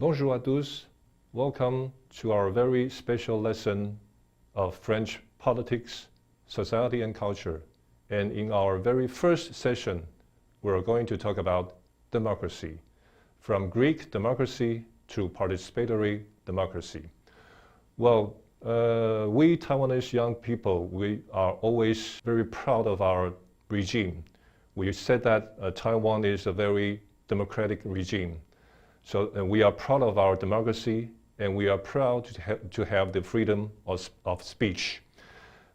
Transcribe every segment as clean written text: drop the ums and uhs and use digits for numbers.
Bonjour à tous. Welcome to our very special lesson of French politics, society and culture. And in our very first session, we're going to talk about democracy, from Greek democracy to participatory democracy. Well, we Taiwanese young people, we are always very proud of our regime. We said that Taiwan is a very democratic regime. So we are proud of our democracy, and we are proud to have the freedom of speech.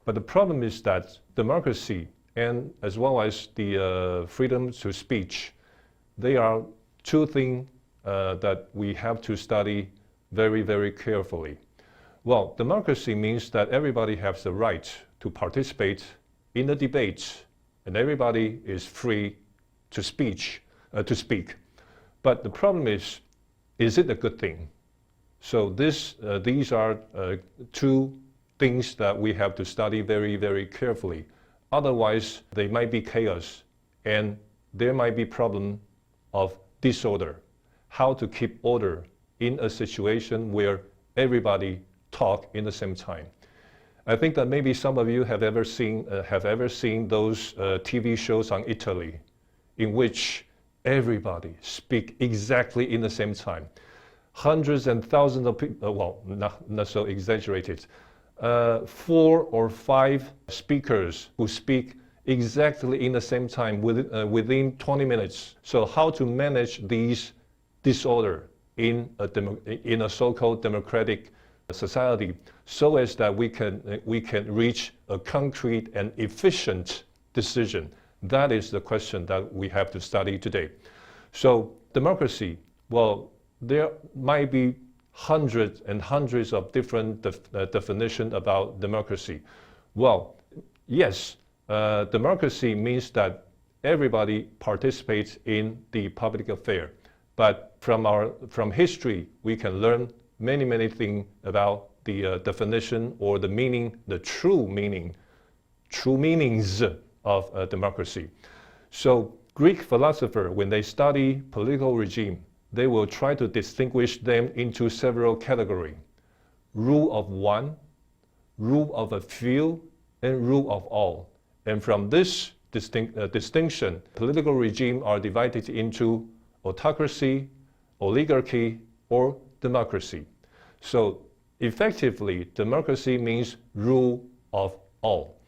But the problem is that democracy and as well as the freedom to speech, they are two things that we have to study very, very carefully. Well, democracy means that everybody has the right to participate in the debates, and everybody is free to speak. But the problem is it a good thing? So these are two things that we have to study very, very carefully. Otherwise, they might be chaos, and there might be problem of disorder. How to keep order in a situation where everybody talk in the same time. I think that maybe some of you have ever seen those TV shows on Italy, in which everybody speak exactly in the same time. Hundreds and thousands of people, well, not so exaggerated, 4 or 5 speakers who speak exactly in the same time within 20 minutes. So how to manage these disorder in a so-called democratic society so as that we can reach a concrete and efficient decision? That is the question that we have to study today. So democracy, well, there might be hundreds and hundreds of different definitions about democracy. Well, yes, democracy means that everybody participates in the public affair. But from history, we can learn many things about the definition or the meaning, the true meanings of democracy. So Greek philosophers, when they study political regime, they will try to distinguish them into several categories: rule of one, rule of a few, and rule of all. And from this distinction, political regimes are divided into autocracy, oligarchy, or democracy. So effectively, democracy means rule of all.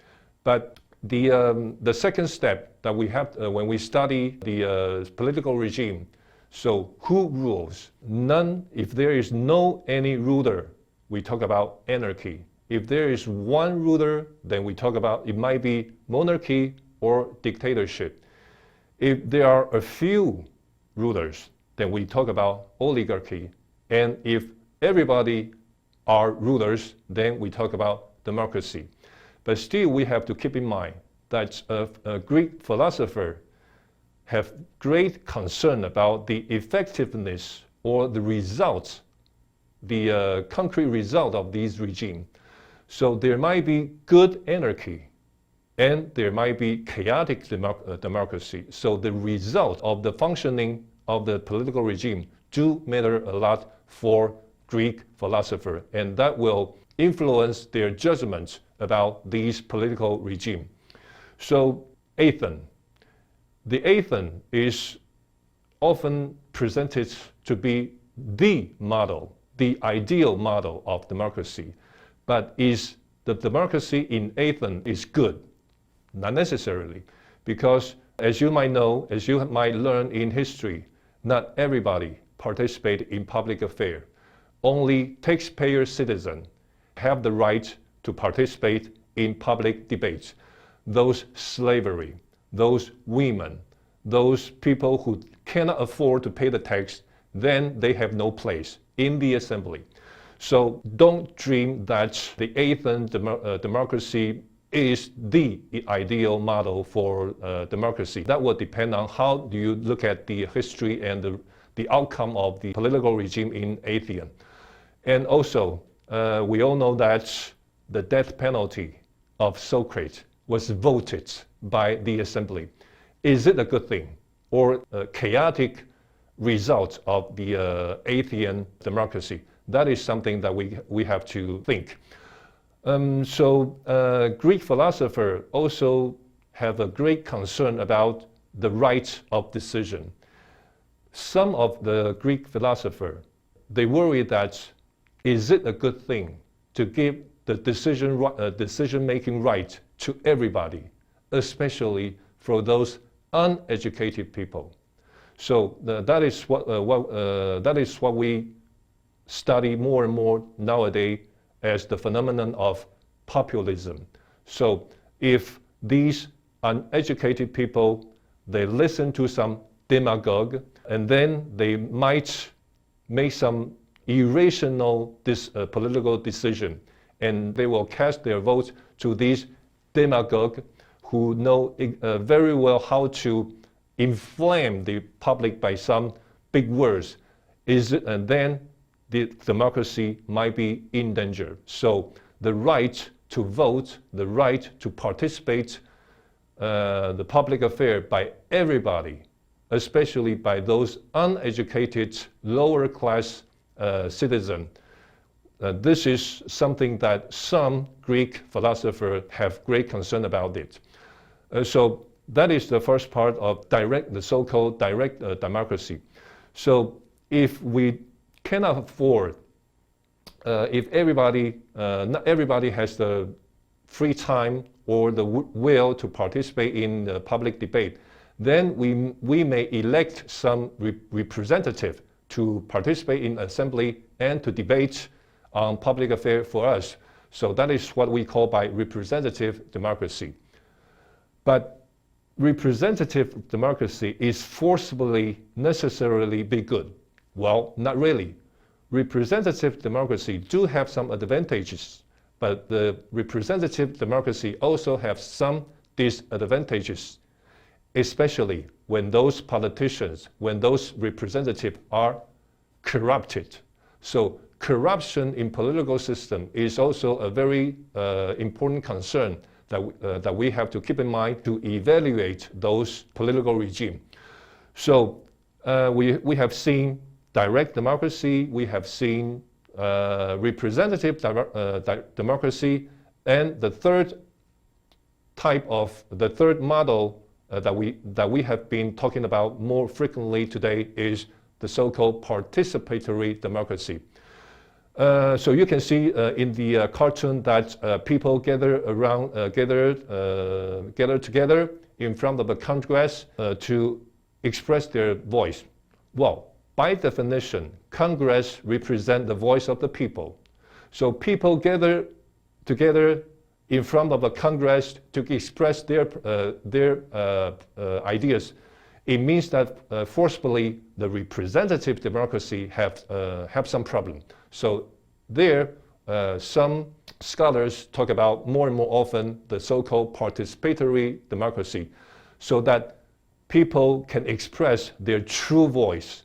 But the second step that we have when we study the political regime, so who rules? None. If there is no any ruler, we talk about anarchy. If there is one ruler, then we talk about it might be monarchy or dictatorship. If there are a few rulers, then we talk about oligarchy. And if everybody are rulers, then we talk about democracy. But still, we have to keep in mind that a Greek philosopher have great concern about the effectiveness or the results, the concrete result of these regimes. So there might be good anarchy, and there might be chaotic democracy. So the result of the functioning of the political regime do matter a lot for Greek philosophers, and that will influence their judgments about these political regime. So Athens. The Athens is often presented to be the model, the ideal model of democracy. But is the democracy in Athens is good? Not necessarily, because as you might know, as you might learn in history, not everybody participates in public affairs. Only taxpayer citizens have the right to participate in public debates. Those slavery, those women, those people who cannot afford to pay the tax, then they have no place in the assembly. So don't dream that the Athens democracy is the ideal model for democracy. That will depend on how do you look at the history and the outcome of the political regime in Athens. And also, we all know that the death penalty of Socrates was voted by the assembly. Is it a good thing? Or chaotic result of the Athenian democracy. That is something that we have to think. Greek philosophers also have a great concern about the right of decision. Some of the Greek philosophers, they worry that is it a good thing to give the decision-making right to everybody, especially for those uneducated people. So that is what we study more and more nowadays as the phenomenon of populism. So if these uneducated people, they listen to some demagogue, and then they might make some irrational political decision, and they will cast their votes to these demagogues who know very well how to inflame the public by some big words, and then the democracy might be in danger. So the right to vote, the right to participate the public affair by everybody, especially by those uneducated lower class citizens. This is something that some Greek philosophers have great concern about it. So that is the first part of the so-called direct democracy. So if we cannot afford, if not everybody has the free time or the will to participate in the public debate, then we may elect some representative to participate in assembly and to debate on public affairs for us. So that is what we call by representative democracy. But representative democracy is forcibly necessarily be good. Well, not really. Representative democracy do have some advantages, but the representative democracy also have some disadvantages, especially when those politicians, when those representatives are corrupted. So corruption in political system is also a very important concern that we have to keep in mind to evaluate those political regimes. So we have seen direct democracy, we have seen representative democracy, and the third model that we have been talking about more frequently today is the so-called participatory democracy. So you can see in the cartoon that people gather together in front of the Congress to express their voice. Well, by definition, Congress represents the voice of the people. So people gather together in front of the Congress to express their ideas. It means that forcibly the representative democracy have some problem. So there, some scholars talk about more and more often the so-called participatory democracy, so that people can express their true voice.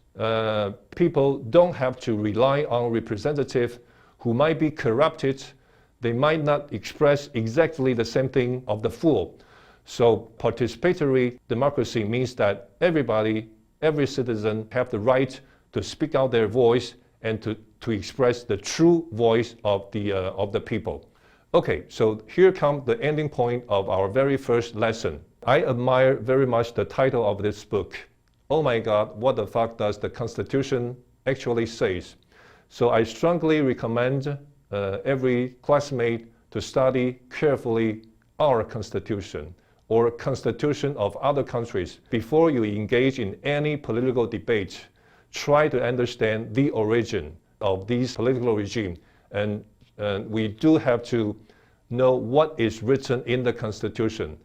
People don't have to rely on representatives who might be corrupted. They might not express exactly the same thing of the fool. So participatory democracy means that every citizen have the right to speak out their voice and to express the true voice of the people. Okay, so here comes the ending point of our very first lesson. I admire very much the title of this book. Oh my God, what the fuck does the Constitution actually says? So I strongly recommend every classmate to study carefully our Constitution or Constitution of other countries before you engage in any political debate. Try to understand the origin of these political regimes, and we do have to know what is written in the Constitution,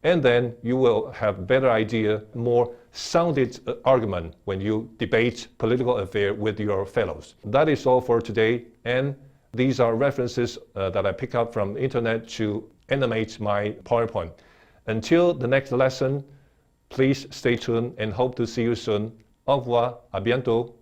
and then you will have a better idea, more sounded argument when you debate political affairs with your fellows. That is all for today, and these are references that I pick up from the internet to animate my PowerPoint. Until the next lesson, please stay tuned and hope to see you soon. Au revoir, à bientôt.